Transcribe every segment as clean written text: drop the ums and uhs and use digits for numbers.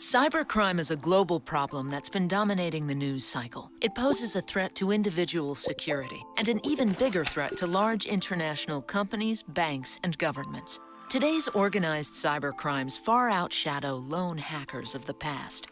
Cybercrime is a global problem that's been dominating the news cycle. It poses a threat to individual security and an even bigger threat to large international companies, banks, and governments. Today's organized cybercrimes far outshadow lone hackers of the past.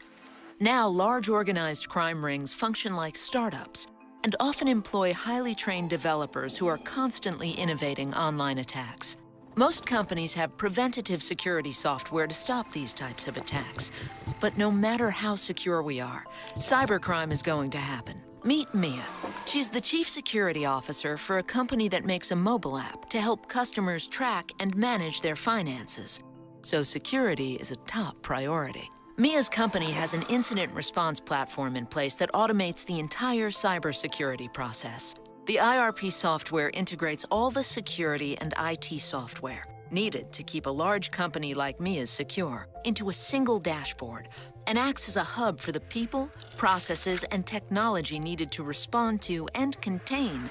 Now, large organized crime rings function like startups and often employ highly trained developers who are constantly innovating online attacks. Most companies have preventative security software to stop these types of attacks. But no matter how secure we are, cybercrime is going to happen. Meet Mia. She's the Chief Security Officer for a company that makes a mobile app to help customers track and manage their finances. So security is a top priority. Mia's company has an incident response platform in place that automates the entire cybersecurity process. The IRP software integrates all the security and IT software needed to keep a large company like Mia's secure into a single dashboard and acts as a hub for the people, processes, and technology needed to respond to and contain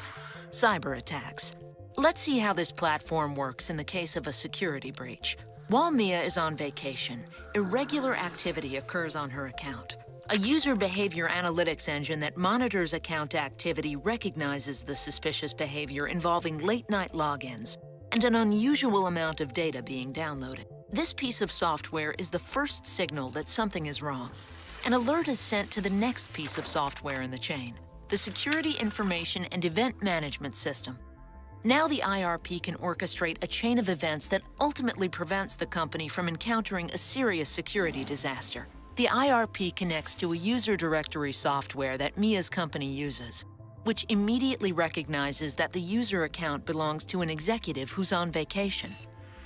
cyber attacks. Let's see how this platform works in the case of a security breach. While Mia is on vacation, irregular activity occurs on her account. A user behavior analytics engine that monitors account activity recognizes the suspicious behavior involving late-night logins and an unusual amount of data being downloaded. This piece of software is the first signal that something is wrong. An alert is sent to the next piece of software in the chain, the Security Information and Event Management System. Now the IRP can orchestrate a chain of events that ultimately prevents the company from encountering a serious security disaster. The IRP connects to a user directory software that Mia's company uses, which immediately recognizes that the user account belongs to an executive who's on vacation.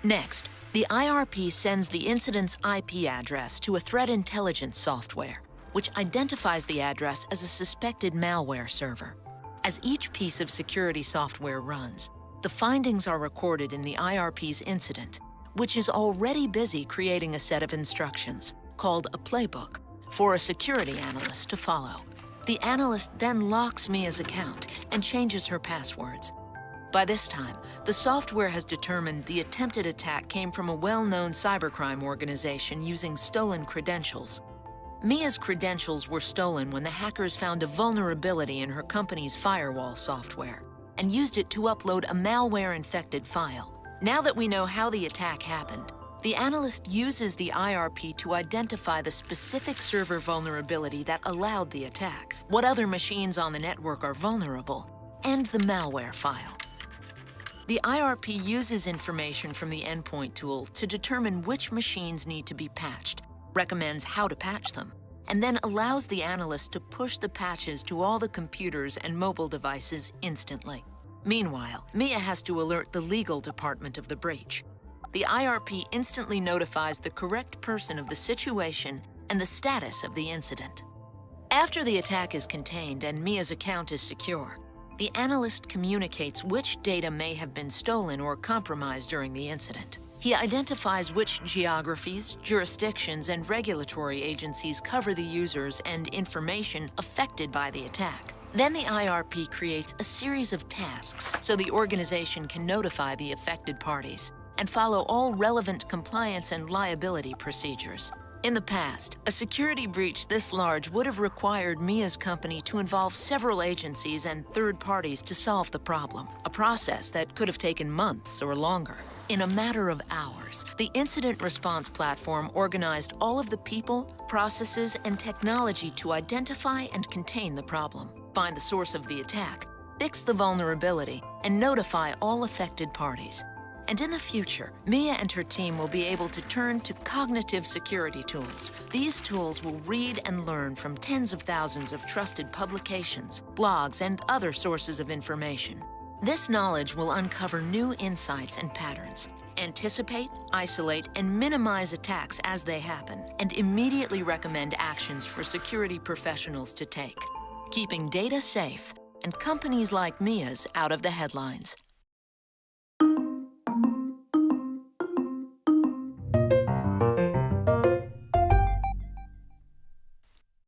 Next, the IRP sends the incident's IP address to a threat intelligence software, which identifies the address as a suspected malware server. As each piece of security software runs, the findings are recorded in the IRP's incident, which is already busy creating a set of instructions called a playbook for a security analyst to follow. The analyst then locks Mia's account and changes her passwords. By this time, the software has determined the attempted attack came from a well-known cybercrime organization using stolen credentials. Mia's credentials were stolen when the hackers found a vulnerability in her company's firewall software and used it to upload a malware-infected file. Now that we know how the attack happened, the analyst uses the IRP to identify the specific server vulnerability that allowed the attack, what other machines on the network are vulnerable, and the malware file. The IRP uses information from the endpoint tool to determine which machines need to be patched, recommends how to patch them, and then allows the analyst to push the patches to all the computers and mobile devices instantly. Meanwhile, Mia has to alert the legal department of the breach. The IRP instantly notifies the correct person of the situation and the status of the incident. After the attack is contained and Mia's account is secure, the analyst communicates which data may have been stolen or compromised during the incident. He identifies which geographies, jurisdictions, and regulatory agencies cover the users and information affected by the attack. Then the IRP creates a series of tasks so the organization can notify the affected parties and follow all relevant compliance and liability procedures. In the past, a security breach this large would have required Mia's company to involve several agencies and third parties to solve the problem, a process that could have taken months or longer. In a matter of hours, the incident response platform organized all of the people, processes, and technology to identify and contain the problem, find the source of the attack, fix the vulnerability, and notify all affected parties. And in the future, Mia and her team will be able to turn to cognitive security tools. These tools will read and learn from tens of thousands of trusted publications, blogs, and other sources of information. This knowledge will uncover new insights and patterns, anticipate, isolate, and minimize attacks as they happen, and immediately recommend actions for security professionals to take, keeping data safe and companies like Mia's out of the headlines.